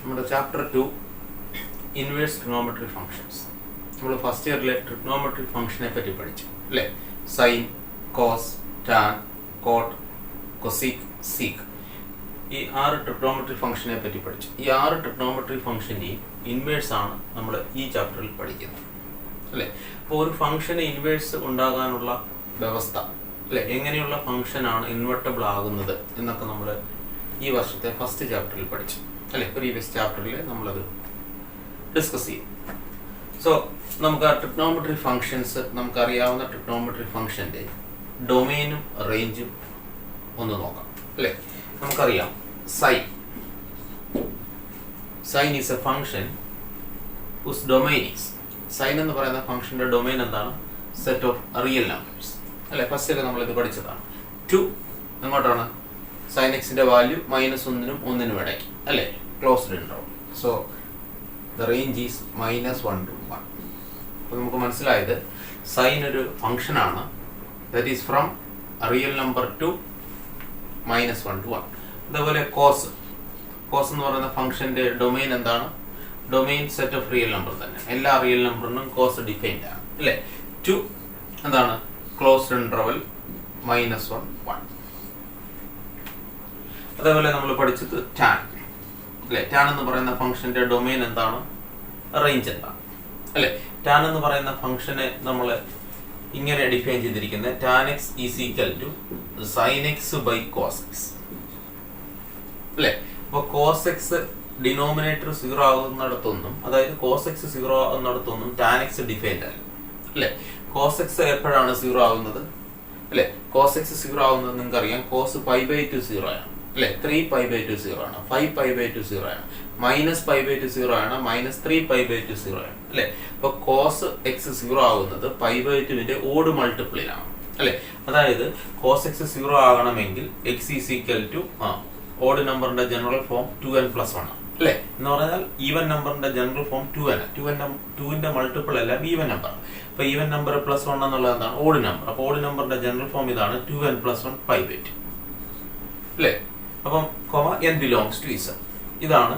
നമ്മുടെ chapter 2 inverse trigonometry functions. നമ്മൾ first ഇയറിലെ ട്രിഗണോമെട്രി ഫംഗ്ഷനെ പറ്റി പഠിച്ചു അല്ലേ? Sine, cos, tan, cot, cosec, sec, ഈ 6 ട്രിഗണോമെട്രി ഫംഗ്ഷനെ പറ്റി പഠിച്ചു. ഈ 6 ട്രിഗണോമെട്രി ഫംഗ്ഷൻ്റെയും ഇൻവേഴ്സ് ആണ് നമ്മൾ ഈ ചാപ്റ്ററിൽ പഠിക്കുന്നത് അല്ലേ? അപ്പോൾ ഒരു ഫംഗ്ഷന് ഇൻവേഴ്സ് ഉണ്ടാകാനുള്ള വ്യവസ്ഥ അല്ലെ, എങ്ങനെയുള്ള ഫംഗ്ഷനാണ് ഇൻവെർട്ടബിൾ ആകുന്നത് എന്നൊക്കെ നമ്മൾ ഈ വർഷത്തെ ഫസ്റ്റ് ചാപ്റ്ററിൽ പഠിച്ചു അല്ലെ? പ്രീവിയസ് ചാപ്റ്ററിൽ നമ്മളത് ഡിസ്കസ് ചെയ്യും. സോ നമുക്ക് ആ ട്രിഗണോമെട്രി ഫംഗ്ഷൻസ്, നമുക്കറിയാവുന്ന ട്രിഗണോമെട്രി ഫംഗ്ഷൻ്റെ ഡൊമെയിനും റേഞ്ചും ഒന്ന് നോക്കാം അല്ലേ? നമുക്കറിയാം sine is a function whose domain is, sine എന്ന് പറയുന്ന ഫംഗ്ഷന്റെ ഡൊമെയിൻ എന്താണ്? സെറ്റ് ഓഫ് റിയൽ നമ്പേഴ്സ് അല്ലെ? ഫസ്റ്റിൽ നമ്മളിത് പഠിച്ചതാണ്. 2 എങ്ങോട്ടാണ്? സൈൻ എക്സിന്റെ വാല്യൂ -1 നും 1 നും ഇടയ്ക്ക് അല്ലെ? Closed interval. So the range is -1 to 1. അപ്പോൾ നമുക്ക് മനസ്സിലായത് സൈൻ ഒരു ഫംഗ്ഷനാണ് that is from real number two -1 to 1. അതേപോലെ കോസ് എന്ന് പറയുന്ന ഫംഗ്ഷന്റെ ഡൊമെയിൻ എന്താണ്? Domain set of real number തന്നെ. എല്ലാ റിയൽ നമ്പറിനും കോസ് ഡിഫൈൻഡ് ആണ് അല്ലേ? 2 എന്താണ്? Closed interval -1 1. അതേപോലെ നമ്മൾ പഠിച്ചത് ടാൻ അല്ലെ? ടാൻ എന്ന് പറയുന്ന ഫംഗ്ഷന്റെ ഡൊമെയിൻ എന്താണ്? റേഞ്ച് എന്താണ് അല്ലെ? ടാൻ എന്ന് പറയുന്ന ഫംഗ്ഷനെ നമ്മൾ ഇങ്ങനെ ഡിഫൈൻ ചെയ്തിരിക്കുന്നത് tan X is equal to sine X by cos X അല്ലെ? അപ്പോൾ കോസ് എക്സ് ഡിനോമിനേറ്റർ 0 ആകുന്നിടത്തൊന്നും, അതായത് കോസ് എക്സ് 0 ആകുന്നിടത്തൊന്നും ടാൻ എക്സ് ഡിഫൈൻഡ് അല്ല അല്ലെ? കോസ് എക്സ് എപ്പോഴാണ് 0 ആകുന്നത് അല്ലെ? കോസ് എക്സ് 0 ആകുന്നത് നിങ്ങൾക്ക് അറിയാം. കോസ് π/2 0 ആണ് അല്ലെ? 3π/2 0 ആണ്, 5π/2 0 ആണ്, -π/2 0 ആണ്, -3π/2 0 ആണ് അല്ലെ? അപ്പൊ കോസ് എക്സ് 0 ആകുന്നത് π/2 ഓഡ് മൾട്ടിപ്പിളിലാണ് അല്ലെ? അതായത് കോസ് എക്സ് 0 ആകണമെങ്കിൽ x is equal to odd നമ്പറിന്റെ ജനറൽ ഫോം 2n+1 അല്ലെ? എന്ന് പറഞ്ഞാൽ ഈവൻ നമ്പറിന്റെ ജനറൽ ഫോം 2n. 2ന്റെ മൾട്ടിപ്പിൾ എല്ലാം ഈവൻ നമ്പർ. അപ്പൊ ഈവൻ നമ്പർ +1 എന്നുള്ളത് എന്താണ്? Odd number. അപ്പൊ ഓഡ് നമ്പറിന്റെ ജനറൽ ഫോം ഇതാണ് 2n+1 π/2 അല്ലെ? അപ്പം n ബിലോങ്സ് ടു z. ഇതാണ്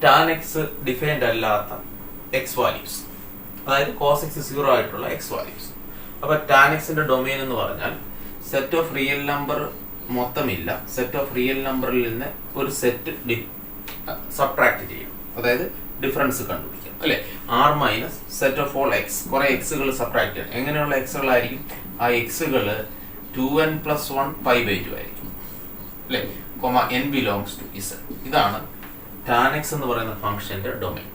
ടാൻ എക്സ് ഡിഫൈൻഡ് അല്ലാത്ത എക്സ് വാല്യൂസ്, അതായത് കോസ് എക്സ് 0 ആയിട്ടുള്ള എക്സ് വാല്യൂസ്. അപ്പൊ ടാൻ എക്സിന്റെ ഡൊമെയിൻ എന്ന് പറഞ്ഞാൽ സെറ്റ് ഓഫ് റിയൽ നമ്പർ മൊത്തമില്ല, സെറ്റ് ഓഫ് റിയൽ നമ്പറിൽ നിന്ന് ഒരു സെറ്റ് സബ്ട്രാക്ട് ചെയ്യും, അതായത് ഡിഫറൻസ് കണ്ടുപിടിക്കാം അല്ലെ? r minus set of all X, കുറെ എക്സുകൾ സബ്ട്രാക്ട് ചെയ്യണം. എങ്ങനെയുള്ള എക്സുകളായിരിക്കും? ആ എക്സുകൾ 2n+1 π/2 ആയിരിക്കും അല്ലെ? n belongs to z. ഇതാണ് ടാൻ എക്സ് എന്ന് പറയുന്ന ഫംഗ്ഷന്റെ ഡൊമെയിൻ.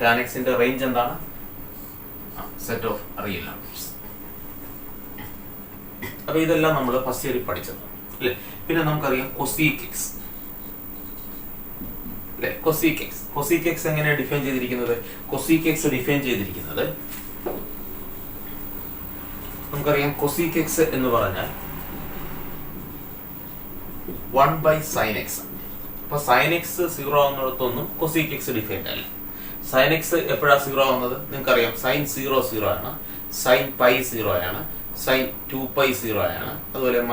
ടാൻ എക്സിന്റെ റേഞ്ച് എന്താണ്? Set of real numbers. അപ്പൊ ഇതെല്ലാം നമ്മൾ ഫസ്റ്റ് ഇയറിൽ പഠിച്ചതാണ് അല്ലെ? പിന്നെ നമുക്കറിയാം കൊസീക് എക്സ് അല്ലെ? കൊസീക് എക്സ് എങ്ങനെയാണ് ഡിഫൈൻ ചെയ്തിരിക്കുന്നത്? കൊസീക് എക്സ് ഡിഫൈൻ ചെയ്തിരിക്കുന്നത് നമുക്കറിയാം. കൊസീക് എക്സ് എന്ന് പറഞ്ഞാൽ 1/sin x. അപ്പൊ sin x 0 ആവുന്നിടത്തൊന്നും കൊസീക് എക്സ് ഡിഫൈൻഡ് അല്ല. sin x എപ്പോഴാണ് 0 ആവുന്നത്? നിങ്ങൾക്കറിയാം. sin 0 0 ആണ്, sin π 0 ആണ്, sin 2π 0 ആണ്, അതുപോലെ -π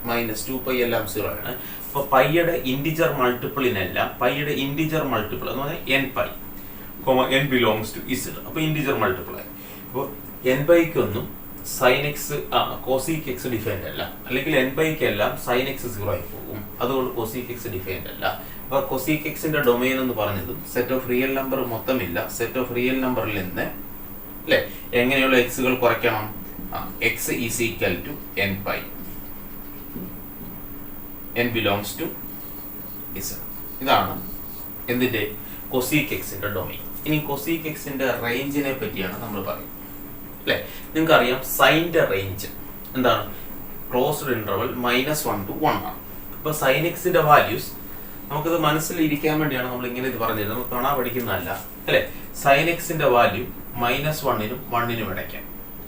-2π എല്ലാം 0 ആണ്. അപ്പൊ പൈയുടെ ഇന്റിജർ മൾട്ടിപ്പിളിനെല്ലാം പൈയുടെ ഇന്റിജർ മൾട്ടിപ്പിൾ എന്ന് പറഞ്ഞാൽ nπ, n belongs to z. അപ്പൊ ഇന്റിജർ മൾട്ടിപ്പിൾ ആയി. അപ്പോൾ nπ-ക്കൊന്നും sin x cosec x defined അല്ല, അല്ലെങ്കിൽ nπ-ക്ക് എല്ലാം sin x 0 ആയി പോകും. അതുകൊണ്ട് കോസീക് എക്സ് ഡിഫൈൻഡ് അല്ല. അപ്പൊ കോസീക് എക്സിന്റെ ഡൊമെയിൻ എന്ന് പറഞ്ഞത് സെറ്റ് ഓഫ് റിയൽ നമ്പർ മൊത്തമില്ല, സെറ്റ് ഓഫ് റിയൽ നമ്പറിൽ നിന്ന് അല്ലെ എങ്ങനെയുള്ള എക്സുകൾ കുറയ്ക്കണം? X is equal to nπ, n belongs to z. ഇതാണ് എന്തിന്റെ? കൊസീക് എക്സിന്റെ ഡൊമെയിൻ. ഇനി കൊസീക് എക്സിന്റെ റേഞ്ചിനെ പറ്റിയാണ് നമ്മൾ പറയുന്നത് അല്ലെ? നിങ്ങൾക്ക് അറിയാം സൈന്റെ റേഞ്ച് എന്താണ്? ക്ലോസ്ഡ് ഇന്റർവൽ -1 to 1 ആണ്. അപ്പൊ സൈൻ എക്സിന്റെ വാല്യൂസ് നമുക്കിത് മനസ്സിലിരിക്കാൻ വേണ്ടിയാണ് നമ്മൾ ഇങ്ങനെ ഇത് പറഞ്ഞത്, നമുക്ക് കാണാൻ പഠിക്കുന്നതല്ല അല്ലെ? സൈൻ എക്സിന്റെ വാല്യൂ -1 നും 1 നും ഇടയ്ക്ക്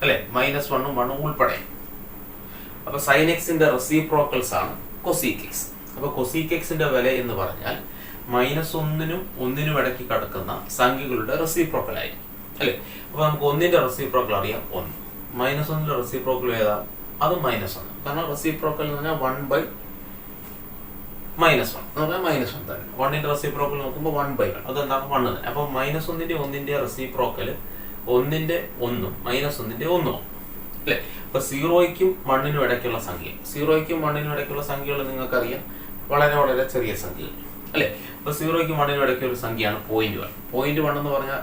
അല്ലെ? -1 ഉം 1 ഉം ഉൾപ്പെടെ. അപ്പൊ സൈൻ എക്സിന്റെ റെസിപ്രോക്കൽസ് ആണ് കൊസീക് എക്സ്. അപ്പൊ കൊസീക് എക്സിന്റെ വില എന്ന് പറഞ്ഞാൽ -1 നും 1 നും ഇടയ്ക്ക് കിടക്കുന്ന സംഖ്യകളുടെ റെസിപ്രോക്കൽ ആയിരിക്കും അല്ലെ? അപ്പൊ നമുക്ക് 1ന്റെ റെസിപ്രോക്കൽ അറിയാം 1, -1ന്റെ റെസിപ്രോക്കൽ ഏതാ? അത് -1. കാരണം റെസിപ്രോക്കൽ എന്ന് പറഞ്ഞാൽ 1/-1 -1 എന്ന് പറഞ്ഞാൽ -1 തന്നെ. 1ന്റെ റെസിപ്രോക്കൽ നോക്കുമ്പോൾ 1/1 അതെന്താണ് 1 തന്നെ. അപ്പോൾ -1ന്റെ റെസിപ്രോക്കൽ 1ന്റെ 1 -1ന്റെ 1 അല്ലേ. അപ്പൊ 0യ്ക്കും 1നും ഇടയ്ക്കുള്ള സംഖ്യ, 0യ്ക്കും 1നും ഇടയ്ക്കുള്ള സംഖ്യകൾ നിങ്ങൾക്കറിയാം, വളരെ വളരെ ചെറിയ സംഖ്യകൾ അല്ലേ. അപ്പൊ 0യ്ക്കും 1നും ഇടയ്ക്കുള്ള സംഖ്യയാണ് 0.1. 0.1 എന്ന് പറഞ്ഞാൽ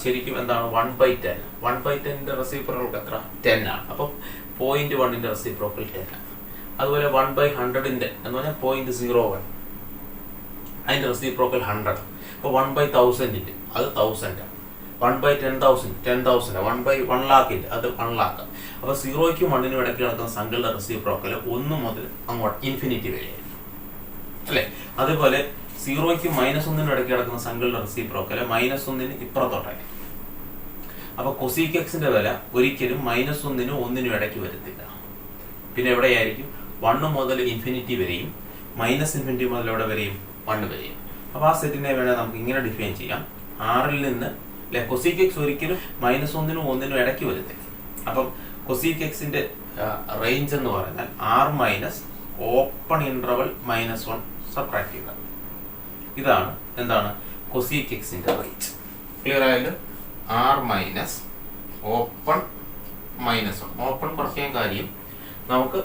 ശരിക്കും എന്താണ് 1/10. 1/10ന്റെ റെസിപ്രോക്കൽ എത്ര 10 ആണ്. അപ്പൊ 0.1ന്റെ റെസിപ്രോക്കൽ 10 ആണ്. അതുപോലെ 1/100ന്റെ എന്ന് പറഞ്ഞാൽ 0.01 അതിന്റെ റെസിപ്രോക്കൽ 100. അപ്പൊ 1/1000ന്റെ അത് 1000 ആണ്. 1/10,000 10,000, 1/1 lakh അത് 1 lakh. അപ്പൊ 0യ്ക്കും 1നും ഇടയ്ക്ക് നടക്കുന്ന സംഖ്യകളുടെ റെസിപ്രോക്കൽ 1 മുതൽ അങ്ങോട്ട് ഇൻഫിനിറ്റി വരെയായിരിക്കും അല്ലെ. അതുപോലെ 0യ്ക്കും -1നും ഇടയ്ക്ക് നടക്കുന്ന സംഖ്യകളുടെ റെസിപ്രോക്കൽ -1ന് ഇപ്പുറത്തോട്ടായിരിക്കും. അപ്പൊ കൊസീക് എക്സിന്റെ വില ഒരിക്കലും -1നും 1നും ഇടയ്ക്ക് വരത്തില്ല. പിന്നെ എവിടെയായിരിക്കും 1 മുതൽ ഇൻഫിനിറ്റി വരെയും -∞ മുതൽ എവിടെ വരെയും 1 വരെയും. അപ്പൊ ആ സെറ്റിനെ വേണേൽ നമുക്ക് ഇങ്ങനെ ഡിഫൈൻ ചെയ്യാം. ആറിൽ നിന്ന് അല്ലെ കൊസീക് എക്സ് ഒരിക്കലും -1നും 1നും ഇടയ്ക്ക് വരത്തില്ല. അപ്പം കൊസീക് എക്സിന്റെ റേഞ്ച് എന്ന് പറഞ്ഞാൽ R minus open interval -1 subtract ചെയ്താൽ ഇതാണ് എന്താണ് കൊസീക് എക്സിന്റെ റേഞ്ച്. ക്ലിയർ ആയല്ലോ. R minus open -1. ഓപ്പൺ കുറയ്ക്കാൻ കാര്യം നമുക്ക്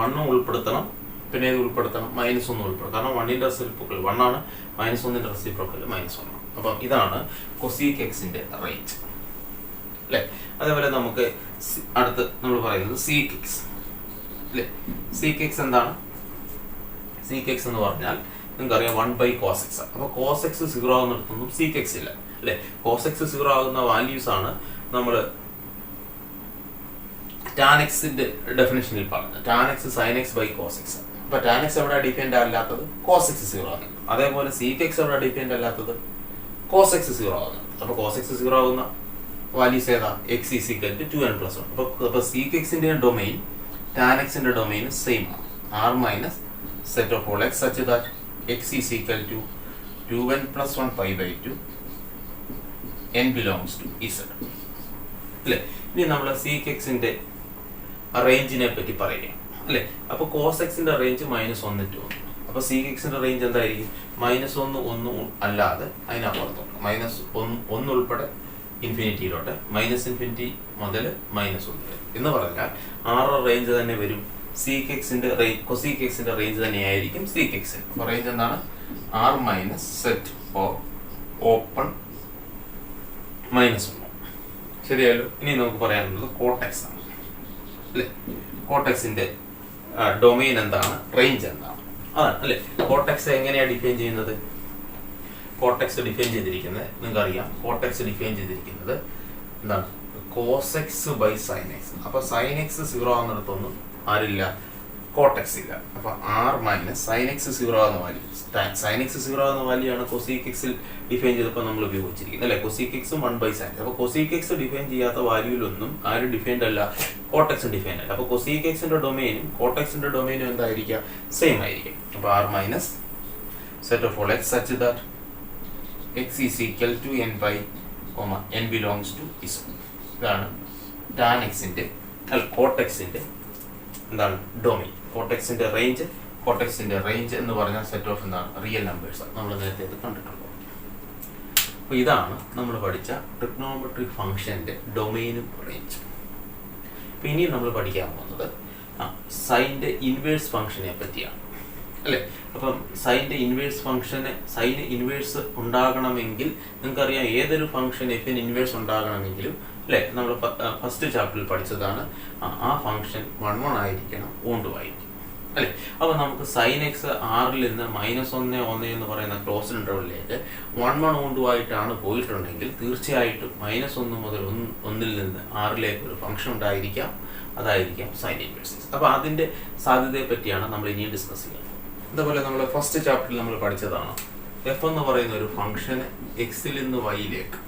1 ഉൾപ്പെടുത്തണം, പിന്നെ ഇത് ഉൾപ്പെടുത്തണം, -1 ഉൾപ്പെടുത്തണം. കാരണം 1ന്റെ റെസിപ്രോക്കൽ 1 ആണ്, -1ന്റെ റെസിപ്രോക്കൽ -1 ആണ്. അപ്പം ഇതാണ് കൊസീക് എക്സിന്റെ റേഞ്ച് അല്ലെ. അതേപോലെ നമുക്ക് അടുത്ത് നമ്മൾ പറയുന്നത് സീക് എക്സ് അല്ലെ. സീക് എക്സ് എന്താണ്? സീക് എക്സ് എന്ന് പറഞ്ഞാൽ നിങ്ങൾക്കറിയാം 1/cos x. അപ്പൊ cos x 0 ആകുന്നിടത്തൊന്നും സീക് എക്സ് ഇല്ല അല്ലെ. cos x 0 ആകുന്ന വാല്യൂസ് ആണ് നമ്മൾ tan x ന്റെ ഡെഫിനിഷനിൽ പറഞ്ഞത്. tan x sin x by cos x. അപ്പൊ tan x എവിടെ ഡിപെൻഡ് അല്ലാത്തത്? cos x 0 ആണ്. അതേപോലെ sec x എവിടെ ഡിപെൻഡ് അല്ലാത്തത്? cos x 0 ആകുന്നത്. അപ്പൊ cos x 0 ആകുന്ന വാല്യൂസ് ഏതാ? x is equal to 2n+1. അപ്പൊ sec x ന്റെ ഡൊമെയിൻ tan x ന്റെ ഡൊമെയിൻ സെയിം ആണ്. R minus set of all x such that x is equal to 2n+1 pi/2 n belongs to z അല്ലേ. ഇനി നമ്മൾ sec x ന്റെ റേഞ്ചിനെ പറ്റി പറയുകയാണ് അല്ലേ. അപ്പൊ cos x ന്റെ റേഞ്ച് -1 to 1. അപ്പൊ sec x ന്റെ റേഞ്ച് എന്തായിരിക്കും? -1 1 അല്ലാതെ അതിനപ്പുറത്തോട്ട് -1 ഉൾപ്പെടെ ഇൻഫിനിറ്റിയിലോട്ട് -∞ മുതൽ -1 വരെ എന്ന് പറഞ്ഞാൽ R റേഞ്ച് തന്നെ വരും. sec x ന്റെ റേഞ്ച് cosec x ന്റെ റേഞ്ച് തന്നെയായിരിക്കും sec x. അപ്പൊ റേഞ്ച് എന്താണ്? R minus set or open -1. ശരിയല്ലോ. ഇനി നമുക്ക് പറയാനുള്ളത് കോട്ടെക്സ് ആണ് അല്ലെ. കോട്ടെക്സിന്റെ ഡൊമെയിൻ എന്താണ്? റേഞ്ച് എന്താണ്? അതാണ് അല്ലെ. കോട്ടെക്സ് എങ്ങനെയാണ് ഡിഫൈൻ ചെയ്യുന്നത്? കോട്ടെക്സ് ഡിഫൈൻ ചെയ്തിരിക്കുന്നത് നിങ്ങൾക്കറിയാം. കോട്ടെക്സ് ഡിഫൈൻ ചെയ്തിരിക്കുന്നത് എന്താണ്? cos x by sin x. അപ്പൊ sin x 0 ആകുന്നിടത്തൊന്നും ആരില്ല? കോട്ടെക്സ് ഇല്ല. അപ്പൊ R മൈനസ് sin x 0 ആകുന്ന വാല്യൂ, sin x 0 ആകുന്ന വാല്യൂ ആണ് cosec x ൽ ഡിഫൈൻ ചെയ്തപ്പോൾ നമ്മൾ ഉപയോഗിച്ചിരിക്കുന്നത് അല്ലെ. cosec x 1/sin. അപ്പൊ cosec x ഡിഫൈൻ ചെയ്യാത്ത വാല്യൂലൊന്നും ആരും ഡിഫൈൻഡ് അല്ല, കോട്ടെക്സ് ഡിഫൈൻഡ് അല്ല. അപ്പൊ cosec x ന്റെ ഡൊമെയിനും കോട്ടെക്സിന്റെ ഡൊമെയിനും എന്തായിരിക്കാം? സെയിം ആയിരിക്കും. അപ്പൊ R minus set of all x such that x is equal to n belongs to z. ഇതാണ് tan x ന്റെ കോട്ടെക്സിന്റെ എന്താണ് ഡൊമെയിൻ. കോട്ടെക്സിന്റെ റേഞ്ച്. കോട്ടെക്സിന്റെ റേഞ്ച് എന്ന് പറഞ്ഞാൽ സെറ്റ് ഓഫ് എന്താണ്? Real numbers. നമ്മൾ നേരത്തെ ഇത് കണ്ടിട്ടുള്ളത്. അപ്പൊ ഇതാണ് നമ്മൾ പഠിച്ച ട്രിഗ്നോമെട്രിക് ഫംഗ്ഷന്റെ ഡൊമെയിനും റേഞ്ചും. അപ്പൊ ഇനി നമ്മൾ പഠിക്കാൻ പോകുന്നത് സൈൻ്റെ ഇൻവേഴ്സ് ഫംഗ്ഷനെ പറ്റിയാണ് അല്ലെ. അപ്പം സൈൻ്റെ ഇൻവേഴ്സ് ഫംഗ്ഷന് സൈൻ ഇൻവേഴ്സ് ഉണ്ടാകണമെങ്കിൽ നിങ്ങൾക്കറിയാം ഏതൊരു ഫംഗ്ഷൻ എഫിന് ഇൻവേഴ്സ് ഉണ്ടാകണമെങ്കിലും അല്ലെ. നമ്മൾ ഫസ്റ്റ് ചാപ്റ്ററിൽ പഠിച്ചതാണ് ആ ഫംഗ്ഷൻ 1 ആയിരിക്കണം, 1 ആയിരിക്കും അല്ലെ. അപ്പൊ നമുക്ക് sin x ആറിൽ നിന്ന് -1 1 എന്ന് പറയുന്ന ക്ലോസ് ഇന്റർവെല്ലിലേക്ക് 1 1 ആയിട്ടാണ് പോയിട്ടുണ്ടെങ്കിൽ തീർച്ചയായിട്ടും -1 മുതൽ 1 നിന്ന് 6ലേക്ക് ഒരു ഫംഗ്ഷൻ ഉണ്ടായിരിക്കാം, അതായിരിക്കാം സൈൻ ഇൻവേഴ്സ്. അപ്പൊ അതിന്റെ സാധ്യതയെ പറ്റിയാണ് നമ്മൾ ഇനിയും ഡിസ്കസ് ചെയ്യുന്നത്. അതുപോലെ നമ്മൾ ഫസ്റ്റ് ചാപ്റ്ററിൽ നമ്മൾ പഠിച്ചതാണ് f എന്ന് പറയുന്ന ഒരു ഫംഗ്ഷൻ എക്സിൽ നിന്ന് വൈയിലേക്ക്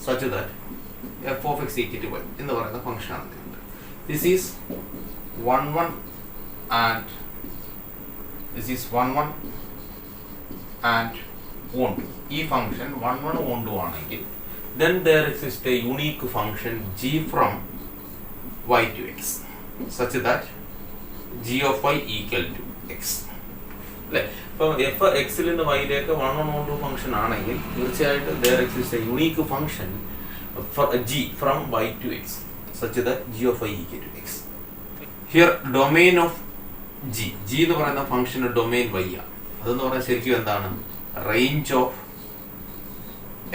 such that f of x equal to y എന്ന് പറയുന്ന ഫംഗ്ഷൻ ആണ്. This is 1 1 and this is 1 1 and 1. ഈ ഫംഗ്ഷൻ 1 1 1 ആണെങ്കിൽ then there exists a unique function g from y to x such that g of y equal to x. അല്ലേ? ഇപ്പം F എക്സിൽ നിന്ന് വൈയിലേക്ക് 1 on 2 function ആണെങ്കിൽ തീർച്ചയായിട്ടും there exists a unique function for g from y to x such that g of y equal to x. Here domain of g എന്ന് പറയുന്ന ഫംഗ്ഷന് domain y ആണ്. അതെന്ന് പറഞ്ഞാൽ ശരിക്കും എന്താണ്? റേഞ്ച് ഓഫ്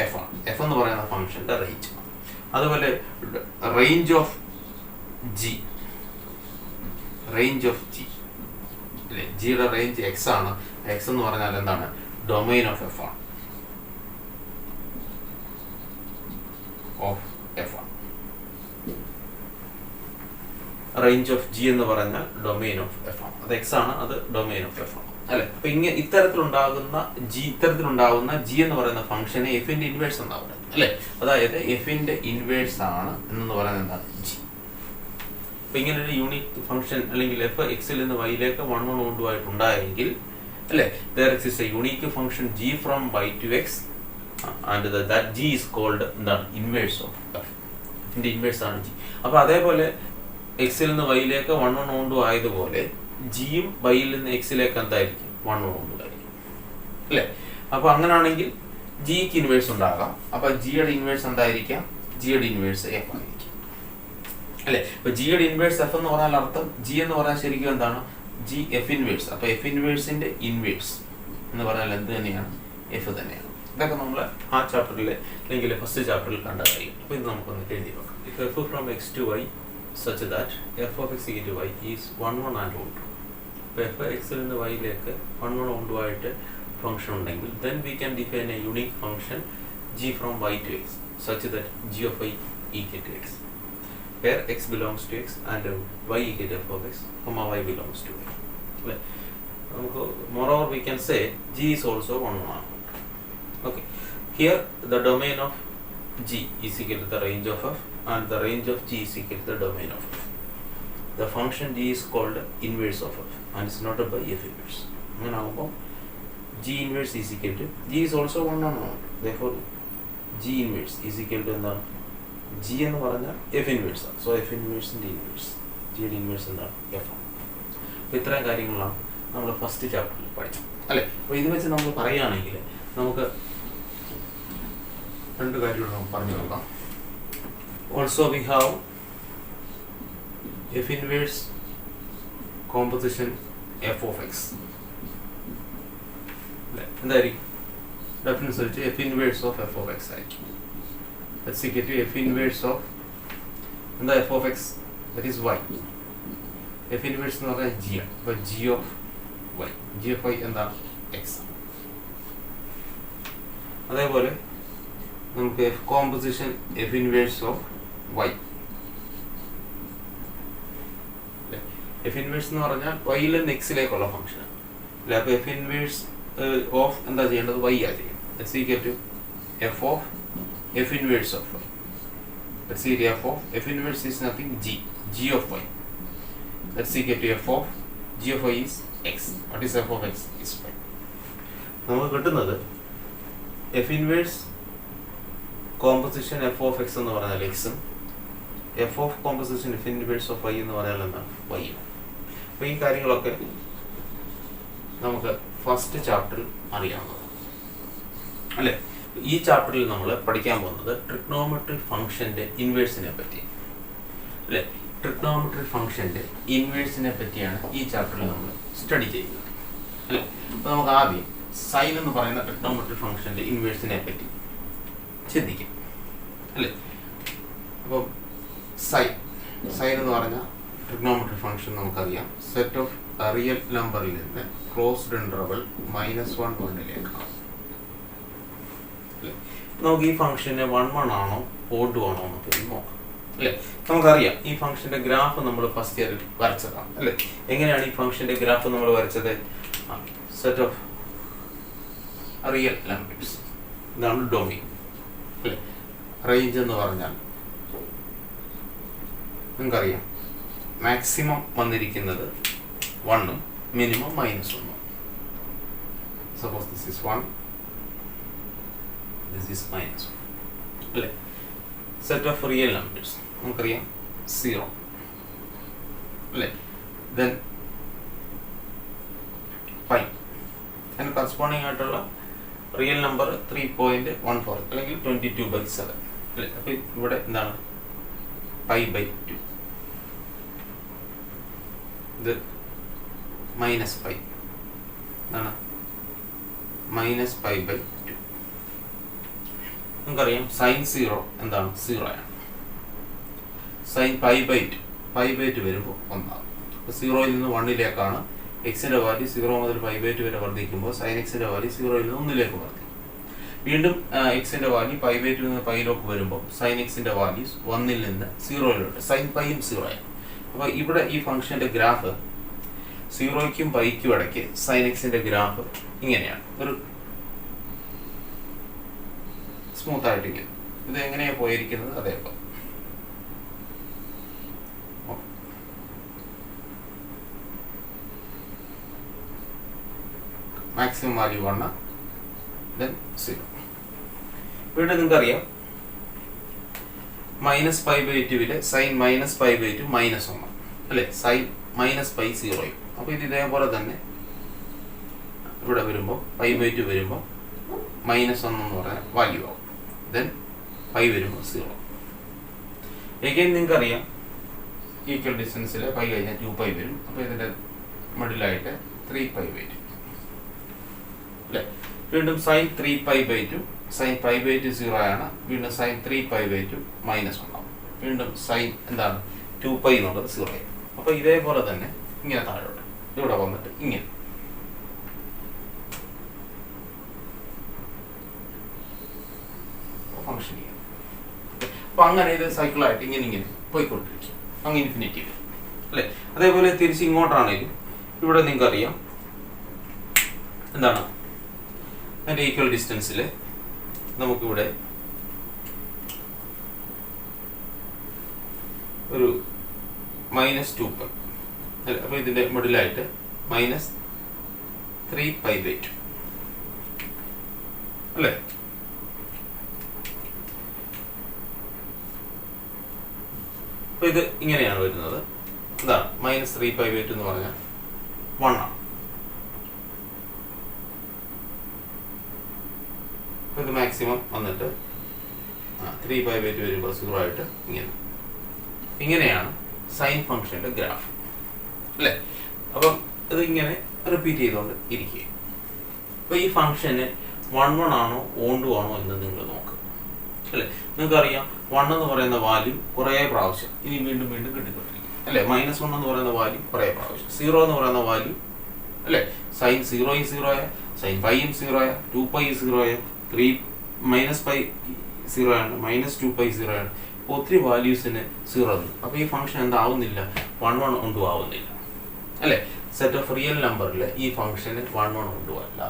എഫ് ആണ്. എഫ് എന്ന് പറയുന്ന ഫംഗ്ഷന്റെ റേഞ്ച്. അതുപോലെ റേഞ്ച് ഓഫ് ജി അല്ലേ? ജിയുടെ റേഞ്ച് എക്സ് ആണ്. എക്സ് എന്ന് പറഞ്ഞാൽ എന്താണ്? ഡൊമെയിൻ ഓഫ് എഫ് ആണ്. റേഞ്ച് ഓഫ് ജി എന്ന് പറഞ്ഞാൽ ഡൊമെയിൻ ഓഫ് എഫ് ആണ്. അത് എക്സ് ആണ്, അത് ഡൊമെയിൻ ഓഫ് എഫ് ആണ് അല്ലെ? അപ്പൊ ഇത്തരത്തിലുണ്ടാകുന്ന ജി എന്ന് പറയുന്ന ഫംഗ്ഷനെ എഫിന്റെ ഇൻവേഴ്സ് എന്നാ പറയുന്നത് അല്ലെ? അതായത് എഫിന്റെ ഇൻവേഴ്സ് ആണ് എന്ന് പറയുന്നത് എന്താണ്? ജി. അപ്പൊ ഇങ്ങനെ ഒരു യൂണിക് ഫംഗ്ഷൻ അല്ലെങ്കിൽ എഫ് എക്സിൽ നിന്ന് വൈയിലേക്ക് 1 on 2 ആയിട്ടുണ്ടായെങ്കിൽ അല്ലെ, there exists a unique function g from y to x and that g is called എന്താണ്? Inverse of F. എഫിന്റെ ഇൻവേഴ്സ് ആണ് ജി. അപ്പൊ അതേപോലെ എക്സിൽ നിന്ന് വൈയിലേക്ക് 1 on 2 ആയതുപോലെ ജിയും വൈയിൽ നിന്ന് എക്സിലേക്ക് എന്തായിരിക്കും? 1 on 2 ആയിരിക്കും അല്ലെ? അപ്പൊ അങ്ങനെയാണെങ്കിൽ ജിക്ക് ഇൻവേഴ്സ് ഉണ്ടാകാം. അപ്പൊ ജിയുടെ ഇൻവേഴ്സ് എന്തായിരിക്കാം? ജിയുടെ ഇൻവേഴ്സ് എഫ് ആയിരിക്കും അല്ലെ? അപ്പൊ ജിയുടെ ഇൻവേഴ്സ് എഫ് എന്ന് പറഞ്ഞാൽ അർത്ഥം ജി എന്ന് പറഞ്ഞാൽ ശരിക്കും എന്താണ്? G F inverse. അപ്പൊ എഫ് ഇൻവേഴ്സിന്റെ ഇൻവേഴ്സ് എന്ന് പറഞ്ഞാൽ എന്ത് തന്നെയാണ്? എഫ് തന്നെയാണ്. ഇതൊക്കെ നമ്മൾ ആ ചാപ്റ്ററിലെ അല്ലെങ്കിൽ ഫസ്റ്റ് ചാപ്റ്ററിൽ കണ്ട കാര്യം. അപ്പൊ ഇത് നമുക്കൊന്ന് എഴുതി വെക്കാം. If f from x to y such that f of x equal to y is 1 1 and 2. അപ്പോൾ എഫ് എക്സിൽ നിന്ന് വൈയിലേക്ക് 1 1 2 ആയിട്ട് ഫംഗ്ഷൻ ഉണ്ടെങ്കിൽ then we can define a unique function g from y to x such that g of y equal to x where x belongs to x and y equal to f of x comma y belongs to y. അല്ലേ? നമുക്ക് moreover we can say g is also 1 1 and 2. Okay, here the domain of g is equal to the range of f and the range of g is equal to the domain of f. The function g is called inverse of f and is noted by f inverse. അങ്ങനെ ആകുമ്പോൾ g inverse is equal to g is also 1 on 1. Therefore g inverse is equal to എന്താണ്? g എന്ന് പറഞ്ഞാൽ f inverse ആണ്. So f inverse ന്റെ inverse g യുടെ inverse എന്താണ്? f ആണ്. അപ്പോൾ ഇത്രയും കാര്യങ്ങളാണ് നമ്മൾ ഫസ്റ്റ് ചാപ്റ്ററിൽ പഠിച്ചത് അല്ലേ? അപ്പോൾ ഇത് വെച്ച് നമ്മൾ പറയുകയാണെങ്കിൽ നമുക്ക് രണ്ട് കാര്യങ്ങൾ നമുക്ക് പറഞ്ഞു നോക്കാം. Also we have f inverse composition f of x. എന്തായിരിക്കും ഡെഫിനിഷൻ വെച്ച് f inverse of f of x ആയിരിക്കും. Let's see get f inverse of എന്താ f of x, that is y. f inverse എന്ന് പറഞ്ഞാൽ g ആണ്. അപ്പോൾ g of y, g of y എന്താ? x. അതേപോലെ നമുക്ക് f composition f inverse of y. f inverse എന്ന് പറഞ്ഞാൽ y-ൽ നിന്ന് x-ലേക്കുള്ള ഫംഗ്ഷൻ അല്ലേ? അപ്പോൾ f inverse ഓഫ് എന്താ ചെയ്യേണ്ടത്? y ആ ചെയ്യും. Let's see get f of f inverse of y. Let's see f of f inverse is nothing g of y. Let's see get f of g of y is x. What is f of x? Is y. നമുക്ക് കിട്ടുന്നത് f inverse composition f of x എന്ന് പറഞ്ഞാൽ x ഉം f of composition f inverse of y എന്ന് പറഞ്ഞാൽ എന്താണ്? y ഉം. അപ്പോൾ ഈ കാര്യങ്ങളൊക്കെ നമുക്ക് ഫസ്റ്റ് ചാപ്റ്ററിൽ അറിയാവുന്നതാണ് അല്ലേ? ഈ ചാപ്റ്ററിൽ നമ്മൾ പഠിക്കാൻ പോകുന്നത് ട്രിഗ്നോമെട്രിക് ഫംഗ്ഷന്റെ ഇൻവേഴ്സിനെ പറ്റി അല്ലേ? ട്രിഗ്നോമെട്രിക് ഫംഗ്ഷന്റെ ഇൻവേഴ്സിനെ പറ്റിയാണ് ഈ ചാപ്റ്ററിൽ നമ്മൾ സ്റ്റഡി ചെയ്യുന്നത് അല്ലേ? അപ്പോൾ നമുക്ക് ആദ്യം സൈൻ എന്ന് പറയുന്ന ട്രിഗ്നോമെട്രിക് ഫംഗ്ഷന്റെ ഇൻവേഴ്സിനെ പറ്റി ചിന്തിക്കും അല്ലേ? അപ്പോൾ സൈൻ എന്ന് പറഞ്ഞാൽ ട്രിഗ്നോമെട്രിക് ഫംഗ്ഷൻ നമുക്കറിയാം. സെറ്റ് ഓഫ് റിയൽ നമ്പറിൽ നിന്ന് ക്ലോസ്ഡ് ഇന്റർവൽ -1 1ലേക്കാണ്. നമുക്ക് ഈ ഫംഗ്ഷന് 1 1 ആണോ ഓഡ് ആണോ എന്നൊക്കെ നോക്കാം അല്ലേ? നമുക്കറിയാം ഈ ഫംഗ്ഷന്റെ ഗ്രാഫ് നമ്മൾ ഫസ്റ്റ് ഇയറിൽ വരച്ചതാണ് അല്ലേ? എങ്ങനെയാണ് ഈ ഫംഗ്ഷന്റെ ഗ്രാഫ് നമ്മൾ വരച്ചത്? സെറ്റ് ഓഫ് റിയൽ നമ്പേഴ്സ്, ഇതാണ് ഡൊമെയിൻ അല്ലേ? റേഞ്ച് എന്ന് പറഞ്ഞാൽ നിങ്ങൾക്കറിയാം മാക്സിമം വന്നിരിക്കുന്നത് 1 ഉം minimum -1. Suppose this is 1, this is -1 അല്ലേ? സെറ്റ് ഓഫ് റിയൽ നമ്പേഴ്സ് നമുക്കറിയാം 0 അല്ലേ? ദെൻ പൈ കറസ്പോണ്ടിങ് ആയിട്ടുള്ള റിയൽ നമ്പർ 3.14 അല്ലെങ്കിൽ 22/7 അല്ലേ. അപ്പൊ ഇവിടെ എന്താണ് π/2, ഇത് -π എന്താണ് -π/2. നമുക്കറിയാം sin 0 എന്താണ് 0 ആണ്. sin π/2 വരുമ്പോൾ 1 ആകും. അപ്പോൾ 0യിൽ നിന്ന് 1ലേക്കാണ് എക്സിന്റെ വാല്യൂ 0 മുതൽ π/2 വരെ വർദ്ധിക്കുമ്പോൾ sin എക്സിന്റെ വാല്യൂ 0യിൽ നിന്ന് 1ലേക്ക് വർദ്ധിക്കും. വീണ്ടും എക്സിന്റെ വാല്യൂ π/2 നിന്ന് പൈയിലേക്ക് വരുമ്പോൾ sin എക്സിന്റെ വാല്യൂസ് 1ൽ നിന്ന് 0യിലോട്ട് sin പൈയും 0 ആയി. അപ്പോൾ ഇവിടെ ഈ ഫംഗ്ഷന്റെ ഗ്രാഫ് 0യ്ക്കും പൈക്കും ഇടയ്ക്ക് sin എക്സിന്റെ ഗ്രാഫ് ഇങ്ങനെയാണ്, ഒരു സ്മൂത്ത് ആയിട്ടിരിക്കും. ഇത് എങ്ങനെയാണ് പോയിരിക്കുന്നത് അതേപോലെ മാക്സിമം വാല്യൂ 1 then 0. ഇവിടെ നിങ്ങൾക്കറിയാം -π/2 sin -π/2 -1 അല്ലെ, sin -π 0. അപ്പൊ ഇത് ഇതേപോലെ തന്നെ ഇവിടെ വരുമ്പോൾ π/2 വരുമ്പോൾ -1 എന്ന് പറഞ്ഞ വാല്യൂ ആവും. ദെൻ π വരുമ്പോൾ 0. എഗെയിൻ നിങ്ങൾക്കറിയാം ഈക്വൽ ഡിസ്റ്റൻസിൽ π കഴിഞ്ഞാൽ 2π വരും. അപ്പൊ ഇതിന്റെ മിഡിലായിട്ട് 3π/2 അല്ലെ. വീണ്ടും sin 3π/2 sin π/2 0 ആണ്. വീണ്ടും sin 3π/2 -1 ആവും. വീണ്ടും sin എന്താണ് 2π എന്നുള്ളത് 0 ആയി. അപ്പൊ ഇതേപോലെ തന്നെ ഇങ്ങനെ താഴോട്ട് ഇവിടെ വന്നിട്ട് ഇങ്ങനെ ഫംഗ്ഷൻ ചെയ്യാം. അപ്പൊ അങ്ങനെ ഇത് സൈക്കിളായിട്ട് ഇങ്ങനെ പോയിക്കൊണ്ടിരിക്കും അങ്ങ് ഇൻഫിനിറ്റി അല്ലെ. അതേപോലെ തിരിച്ച് ഇങ്ങോട്ടാണെങ്കിലും ഇവിടെ നിങ്ങൾക്ക് അറിയാം എന്താണ് അതിന്റെ ഈക്വൽ ഡിസ്റ്റൻസിൽ നമുക്കിവിടെ ഒരു -2π അല്ലെ. അപ്പൊ ഇതിന്റെ മിഡിലായിട്ട് -3π/2 അല്ലെ. അപ്പൊ ഇത് ഇങ്ങനെയാണ് വരുന്നത്. എന്താണ് -3π/2 എന്ന് പറഞ്ഞാൽ 1 ആണ്. ഇത് മാക്സിമം വന്നിട്ട് 3π/2 വരുമ്പോൾ 0 ആയിട്ട് ഇങ്ങനെയാണ് സൈൻ ഫംഗ്ഷന്റെ ഗ്രാഫ് അല്ലെ. അപ്പം ഇത് ഇങ്ങനെ റിപ്പീറ്റ് ചെയ്തുകൊണ്ട് ഇരിക്കുക. അപ്പൊ ഈ ഫംഗ്ഷന് 1 ആണോ ഓൺ2 ആണോ എന്ന് നിങ്ങൾ നോക്കുക അല്ലെ. നിങ്ങൾക്കറിയാം 1 എന്ന് പറയുന്ന വാല്യൂ കുറെ പ്രാവശ്യം ഇനി വീണ്ടും വീണ്ടും കിട്ടിക്കൊണ്ടിരിക്കും അല്ലെ. -1 എന്ന് പറയുന്ന വാല്യൂ കുറെ പ്രാവശ്യം, 0 എന്ന് പറയുന്ന വാല്യൂ അല്ലെ, sin 0 0 ആയ, sin πയും 0 ആയ, 2π 0 ആയ, -π 0 ആണ്, -2π 0 ആണ്. ഒത്തിരി വാല്യൂസിന് 0 ആണ്. അപ്പൊ ഈ ഫംഗ്ഷൻ എന്താവുന്നില്ല 1 ഓൺ2 ആവുന്നില്ല അല്ലെ. സെറ്റ് ഓഫ് റിയൽ നമ്പറിൽ ഈ ഫംഗ്ഷന് 1 ഓൺ2 അല്ല.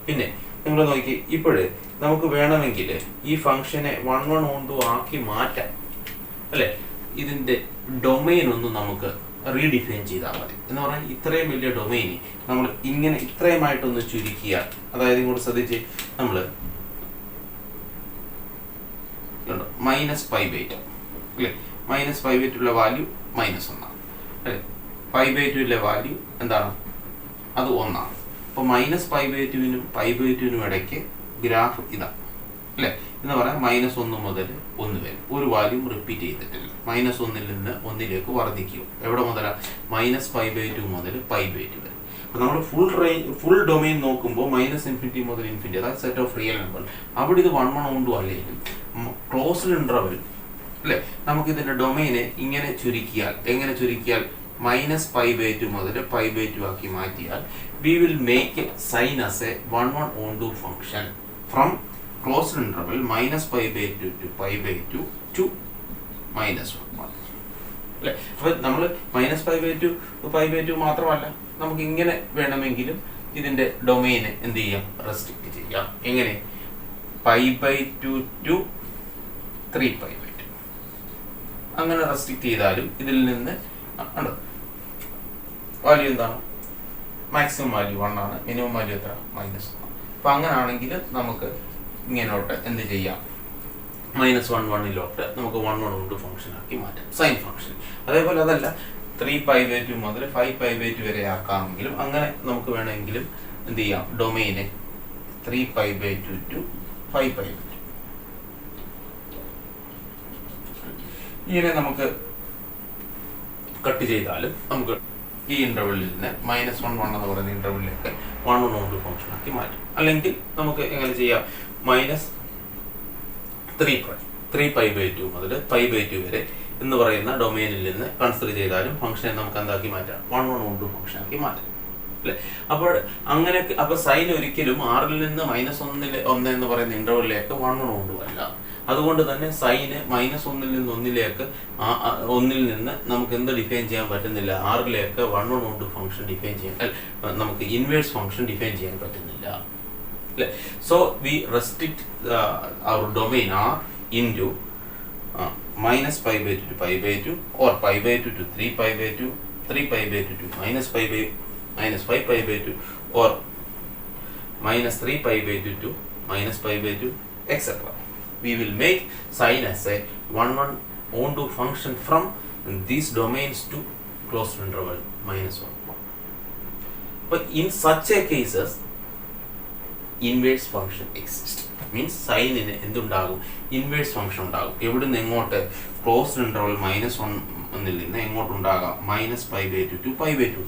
പിന്നെ നിങ്ങൾ നോക്കി, ഇപ്പോഴ് നമുക്ക് വേണമെങ്കിൽ ഈ ഫംഗ്ഷനെ 1 ഓൺ2 ആക്കി മാറ്റാം അല്ലെ. ഇതിന്റെ ഡൊമൈൻ ഒന്ന് നമുക്ക് റീഡിഫൈൻ ചെയ്താൽ മതി. എന്ന് പറഞ്ഞാൽ ഇത്രയും വലിയ ഡൊമൈനി നമ്മൾ ഇങ്ങനെ ഇത്രയുമായിട്ടൊന്ന് ചുരുക്കിയ, അതായത് ഇങ്ങോട്ട് ശ്രദ്ധിച്ച് നമ്മൾ -π/2 അല്ലെ. -π/2 വാല്യൂ -1 ആണ് അല്ലെ. π/2 വാല്യൂ എന്താണ്, അത് 1 ആണ്. അപ്പൊ -π/2 π/2 ഇടയ്ക്ക് ഗ്രാഫ് ഇതാണ് അല്ലെ. എന്ന് പറയാം -1 മുതൽ 1 വരെ ഒരു വാല്യൂ റിപ്പീറ്റ് ചെയ്തിട്ടില്ല. -1ൽ നിന്ന് 1ലേക്ക് വർദ്ധിക്കുക. എവിടെ മുതലാ? -π/2 മുതൽ π/2 വരെ. അപ്പൊ നമ്മൾ ഫുൾ ഡൊമൈൻ നോക്കുമ്പോൾ -∞ മുതൽ ഇൻഫിനിറ്റി, അതായത് സെറ്റ് ഓഫ് റിയൽ നമ്പർ, അവിടെ ഇത് 1 ഓൺ2 അല്ലെങ്കിൽ ക്ലോസ്ഡ് ഇന്റർവെൽ അല്ലെ. നമുക്ക് ഇതിന്റെ ഡൊമൈനെ ഇങ്ങനെ ചുരുക്കിയാൽ, എങ്ങനെ ചുരുക്കിയാൽ -π/2 മുതൽ π/2 ആക്കി മാറ്റിയാൽ we will make sin as a 1 ഓൺ2 function from closed interval -π/2 to π/2 to -1 അല്ലെ. അപ്പൊ നമ്മൾ -π/2 π/2 മാത്രമല്ല, നമുക്ക് ഇങ്ങനെ വേണമെങ്കിലും ഇതിന്റെ ഡൊമൈന് എന്ത് ചെയ്യാം, റെസ്ട്രിക്ട് ചെയ്യാം. എങ്ങനെ? π/2 to 3π/2 അങ്ങനെ റെസ്ട്രിക്ട് ചെയ്താലും ഇതിൽ നിന്ന് വാല്യൂ എന്താണ്, മാക്സിമം വാല്യൂ 1 ആണ്, മിനിമം വാല്യൂ എത്ര, -1. അപ്പൊ അങ്ങനെ ആണെങ്കിൽ നമുക്ക് ഇങ്ങനോട്ട് എന്ത് ചെയ്യാം, -1 1 നമുക്ക് 1 ഓൺ2 ഫംഗ്ഷൻ ആക്കി മാറ്റാം, സൈൻ ഫംഗ്ഷൻ. അതേപോലെ അതല്ല 3π/2 മുതൽ 5π/2 വരെ ആക്കാമെങ്കിലും അങ്ങനെ നമുക്ക് വേണമെങ്കിലും എന്ത് ചെയ്യാം, ഡൊമെയിനെ 3π/2 to 5π/2 ഇങ്ങനെ നമുക്ക് കട്ട് ചെയ്താലും നമുക്ക് ഈ ഇന്റർവെല്ലിൽ നിന്ന് -1 1 എന്ന് പറയുന്ന ഇന്റർവെല്ലിലേക്ക് 1 1 1 ഫംഗ്ഷൻ ആക്കി മാറ്റും. അല്ലെങ്കിൽ നമുക്ക് എങ്ങനെ ചെയ്യാം, -3π/2 മുതൽ 5/2 വരെ എന്ന് പറയുന്ന ഡൊമെയിനിൽ നിന്ന് കൺസിഡർ ചെയ്താലും ഫംഗ്ഷനെ നമുക്ക് എന്താക്കി മാറ്റാം, 1 1 1 ഫംഗ്ഷൻ ആക്കി മാറ്റാം അല്ലെ. അപ്പോൾ അങ്ങനെ അപ്പൊ സൈൻ ഒരിക്കലും ആറിൽ നിന്ന് -1 എന്ന് പറയുന്ന ഇന്റർവെല്ലിലേക്ക് 1 1 1 അല്ല. അതുകൊണ്ട് തന്നെ സൈന് -1 നിന്ന് 1 നിന്ന് നമുക്ക് എന്ത് ഡിഫൈൻ ചെയ്യാൻ പറ്റുന്നില്ല, ആറിലേക്ക് 1 1 1 ഫംഗ്ഷൻ ഡിഫൈൻ ചെയ്യാൻ, നമുക്ക് ഇൻവേഴ്സ് ഫംഗ്ഷൻ ഡിഫൈൻ ചെയ്യാൻ പറ്റുന്നില്ല അല്ലെ. So we restrict our domain R into -π/2 to π/2 or π/2 to 3π/2, 3π/2 to -5π/2 or -3π/2 to -π/2 etc. We will make sin as a 1 1 onto function from these domains to closed interval -1. But in such a cases inverse function exists. Means സൈനിന് എന്തുണ്ടാകും, inverse function ഉണ്ടാകും. എവിടുന്ന് എങ്ങോട്ട്, closed interval -1 നിന്ന് എങ്ങോട്ടുണ്ടാകാം, -π/2 to π/2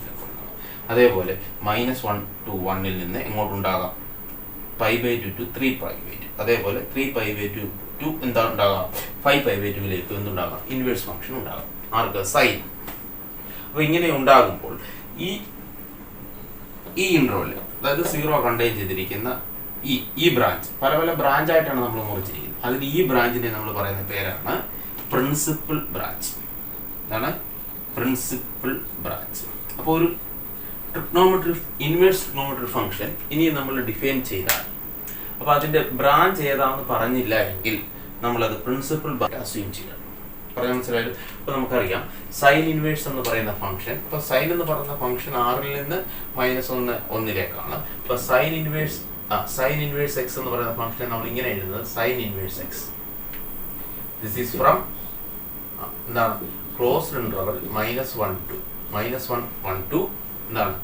അതേപോലെ -1 to 1 നിന്ന് എങ്ങോട്ടുണ്ടാകാം, π/2 to 3π/2 അതേപോലെ 3π/2 to എന്താ ഉണ്ടാകാം, 5π/2 എന്തുണ്ടാകാം, ഇൻവേഴ്സ് ഫംഗ്ഷൻ ഉണ്ടാകാം ആർക്ക്, സൈൻ. അപ്പൊ ഇങ്ങനെ ഉണ്ടാകുമ്പോൾ ഈ ഇന്റർവെൽ, അതായത് 0 കണ്ടെയ്ൻ ചെയ്തിരിക്കുന്ന ഈ ബ്രാഞ്ച് പല ബ്രാഞ്ച് ആയിട്ടാണ് നമ്മൾ മുറിച്ചിരിക്കുന്നത്. അതിൽ ഈ ബ്രാഞ്ചിനെ നമ്മൾ പറയുന്ന പേരാണ് പ്രിൻസിപ്പൽ ബ്രാഞ്ച്. അതാണ് പ്രിൻസിപ്പൽ ബ്രാഞ്ച്. അപ്പോൾ ഒരു ഇൻവേഴ്സ് ട്രിഗ്നോമെട്രി ഫംഗ്ഷൻ ഇനി നമ്മൾ ഡിഫൈൻ ചെയ്താൽ, അപ്പൊ അതിന്റെ ബ്രാഞ്ച് ഏതാണെന്ന് പറഞ്ഞില്ല എങ്കിൽ നമ്മളത് പ്രിൻസിപ്പൽ അസ്യൂം ചെയ്യണം. പറയാൻ മനസ്സിലായാലും. അപ്പൊ നമുക്കറിയാം സൈൻ ഇൻവേഴ്സ് എന്ന് പറയുന്ന ഫംഗ്ഷൻ, അപ്പൊ സൈൻ എന്ന് പറയുന്ന ഫംഗ്ഷൻ ആറിൽ നിന്ന് -1 1 അപ്പൊ സൈൻ ഇൻവേഴ്സ് എക്സ് എന്ന് പറയുന്ന ഫംഗ്ഷൻ നമ്മൾ ഇങ്ങനെ എഴുതുന്നത് sine inverse X. This is from എന്താണ്, ക്ലോസ്ഡ് ഇന്റർവൽ -1 to എന്താണ്,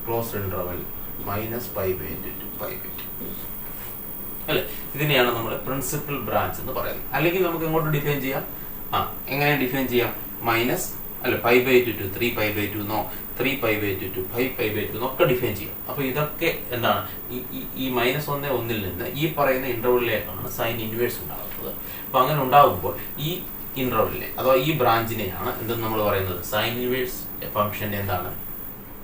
ക്ലോസ്ഡ് ഇന്റർവൽ -π/2 to π/2 അല്ലെ. ഇതിനെയാണ് നമ്മൾ പ്രിൻസിപ്പൽ ബ്രാഞ്ച് എന്ന് പറയുന്നത്. അല്ലെങ്കിൽ നമുക്ക് എങ്ങോട്ട് ഡിഫൈൻ ചെയ്യാം, എങ്ങനെ ഡിഫൈൻ ചെയ്യാം, π/2 to 3π/2 എന്നോ 3π/2 to 5π/2 എന്നൊക്കെ ഡിഫൈൻ ചെയ്യാം. അപ്പൊ ഇതൊക്കെ എന്താണ്, ഈ -1 1 നിന്ന് ഈ പറയുന്ന ഇന്റർവെല്ലിലേക്കാണ് സൈൻ ഇൻവേഴ്സ് ഉണ്ടാകുന്നത്. അപ്പൊ അങ്ങനെ ഉണ്ടാകുമ്പോൾ ഈ ഇന്റർവെല്ലിനെ അഥവാ ഈ ബ്രാഞ്ചിനെയാണ് എന്തെന്ന് നമ്മൾ പറയുന്നത്, സൈൻ ഇൻവേഴ്സ് ഫംഗ്ഷന്റെ എന്താണ്,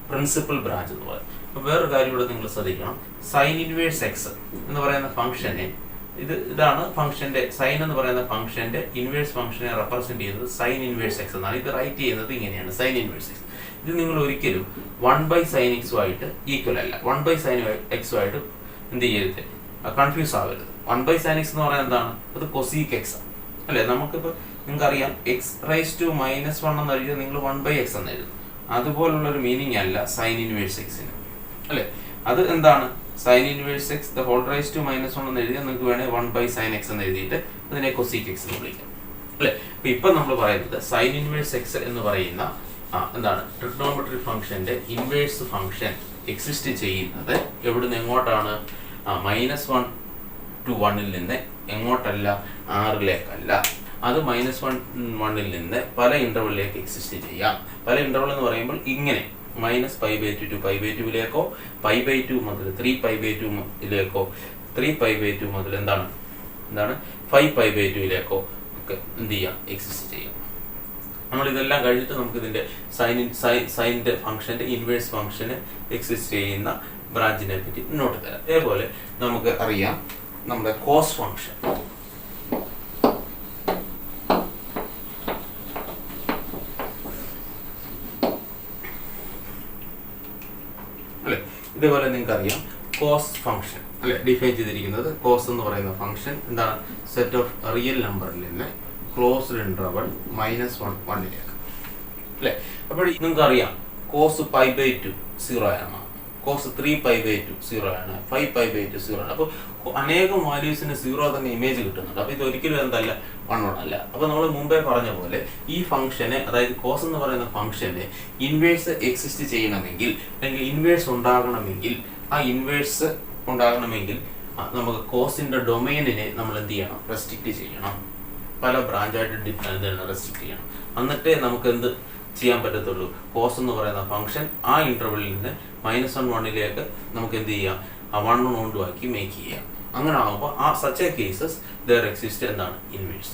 പ്രിൻസിപ്പൽ ബ്രാഞ്ച് എന്ന് പറയുന്നത്. അപ്പൊ വേറൊരു കാര്യം ഇവിടെ നിങ്ങൾ ശ്രദ്ധിക്കണം, സൈൻ ഇൻവേഴ്സ് എക്സ് എന്ന് പറയുന്ന ഫംഗ്ഷനെ, ഇതാണ് ഫംഗ്ഷന്റെ സൈൻ എന്ന് പറയുന്ന ഫംഗ്ഷന്റെ ഇൻവേഴ്സ് ഫംഗ്ഷനെ റെപ്രസെന്റ് ചെയ്യുന്നത് സൈൻ ഇൻവേഴ്സ് എക്സ് എന്നാണ്. ഇത് റൈറ്റ് ചെയ്യുന്നത് ഇങ്ങനെയാണ്, സൈൻ ഇൻവേഴ്സ് എക്സ്. ഇത് നിങ്ങൾ ഒരിക്കലും 1/sin x ആയിട്ട് ഈക്വൽ അല്ല, 1/sin x ആയിട്ട് എന്ത് ചെയ്യരുത്, കൺഫ്യൂസ് ആവരുത്. 1/sin x എന്ന് പറയുന്നത് എന്താണ്, അത് കൊസീക് എക്സ് അല്ലെ. നമുക്കിപ്പോ നിങ്ങൾക്കറിയാം x⁻⁻1 എന്ന് എഴുതിയാൽ നിങ്ങൾ 1/x എന്ന് എഴുതും. അതുപോലുള്ള ഒരു മീനിങ് അല്ല സൈൻ ഇൻവേഴ്സ് എക്സിന് അല്ലെ. അത് എന്താണ്, സൈൻ ഇൻവേഴ്സ് എക്സ് (1 എന്ന് എഴുതിയാൽ നിങ്ങൾക്ക് വേണമെങ്കിൽ 1/sin x എന്ന് എഴുതിയിട്ട് അതിനെ കൊസീക് എക്സ് എന്ന് വിളിക്കാം അല്ലെ. അപ്പൊ ഇപ്പൊ നമ്മൾ പറയുന്നത് സൈൻ ഇൻവേഴ്സ് എക്സ് എന്ന് പറയുന്ന എന്താണ്, ട്രിഗ്നോമെട്രി ഫംഗ്ഷന്റെ ഇൻവേഴ്സ് ഫംഗ്ഷൻ എക്സിസ്റ്റ് ചെയ്യുന്നത് എവിടുന്ന് എങ്ങോട്ടാണ്, -1 to 1 നിന്ന് എങ്ങോട്ടല്ല, ആറിലേക്കല്ല. അത് -1 1 നിന്ന് പല ഇന്റർവെല്ലിലേക്ക് എക്സിസ്റ്റ് ചെയ്യാം. പല ഇന്റർവെൽ എന്ന് പറയുമ്പോൾ ഇങ്ങനെ -π/2 to π/2 π/2 മുതൽ 3π/2 3π/2 മുതൽ എന്താണ് 5π/2 ഒക്കെ എന്ത് ചെയ്യാം, എക്സിസ്റ്റ് ചെയ്യാം. നമ്മൾ ഇതെല്ലാം കഴിഞ്ഞിട്ട് നമുക്ക് ഇതിന്റെ സൈനിന്റെ ഫംഗ്ഷന്റെ ഇൻവേഴ്സ് ഫംഗ്ഷന് എക്സിസ്റ്റ് ചെയ്യുന്ന ബ്രാഞ്ചിനെ പറ്റി നോട്ട് തരാം. അതേപോലെ നമുക്ക് അറിയാം നമ്മുടെ കോസ് ഫംഗ്ഷൻ അല്ലെ. ഇതേപോലെ നിങ്ങൾക്ക് അറിയാം കോസ് ഫംഗ്ഷൻ അല്ലെ, ഡിഫൈൻ ചെയ്തിരിക്കുന്നത് കോസ് എന്ന് പറയുന്ന ഫംഗ്ഷൻ എന്താണ്, സെറ്റ് ഓഫ് റിയൽ നമ്പറിൽ നിന്ന് ക്ലോസ്ഡ് ഇന്റർവൽ -1 1 അല്ലെ. അപ്പോൾ നിങ്ങൾക്ക് അറിയാം കോസ് π/2 0 ആണ് കോസ് 3π/2 0 ആണ്, 5π/2 0 ആണ്. അപ്പോൾ അനേകം വാല്യൂസിന് 0 തന്നെ ഇമേജ് കിട്ടുന്നുണ്ട്. അപ്പോൾ ഇത് ഒരിക്കലും എന്തല്ല 1 അല്ല. അപ്പോൾ നമ്മൾ മുമ്പേ പറഞ്ഞ പോലെ ഈ ഫംഗ്ഷന്, അതായത് കോസ് എന്ന് പറയുന്ന ഫംഗ്ഷന് ഇൻവേഴ്സ് എക്സിസ്റ്റ് ചെയ്യണമെങ്കിൽ അല്ലെങ്കിൽ ഇൻവേഴ്സ് ഉണ്ടാകണമെങ്കിൽ, ആ ഇൻവേഴ്സ് ഉണ്ടാകണമെങ്കിൽ നമുക്ക് കോസിന്റെ ഡൊമൈനിനെ നമ്മൾ എന്ത് ചെയ്യണം? റെസ്ട്രിക്റ്റ് ചെയ്യണം. പല ബ്രാഞ്ചായിട്ട് റെസ്ട്രിക്റ്റ് ചെയ്യണം. എന്നിട്ടേ നമുക്ക് എന്ത് ചെയ്യാൻ പറ്റത്തുള്ളൂ? കോസ് എന്ന് പറയുന്ന ഫംഗ്ഷൻ ആ ഇന്റർവെല്ലിൽ നിന്ന് -1 1ലേക്ക് നമുക്ക് എന്ത് ചെയ്യാം? ആ 1 കൊണ്ട് ആക്കി മേക്ക് ചെയ്യാം. അങ്ങനെ ആകുമ്പോൾ ആ such A cases there exist എന്താണ്? ഇൻവേഴ്സ്.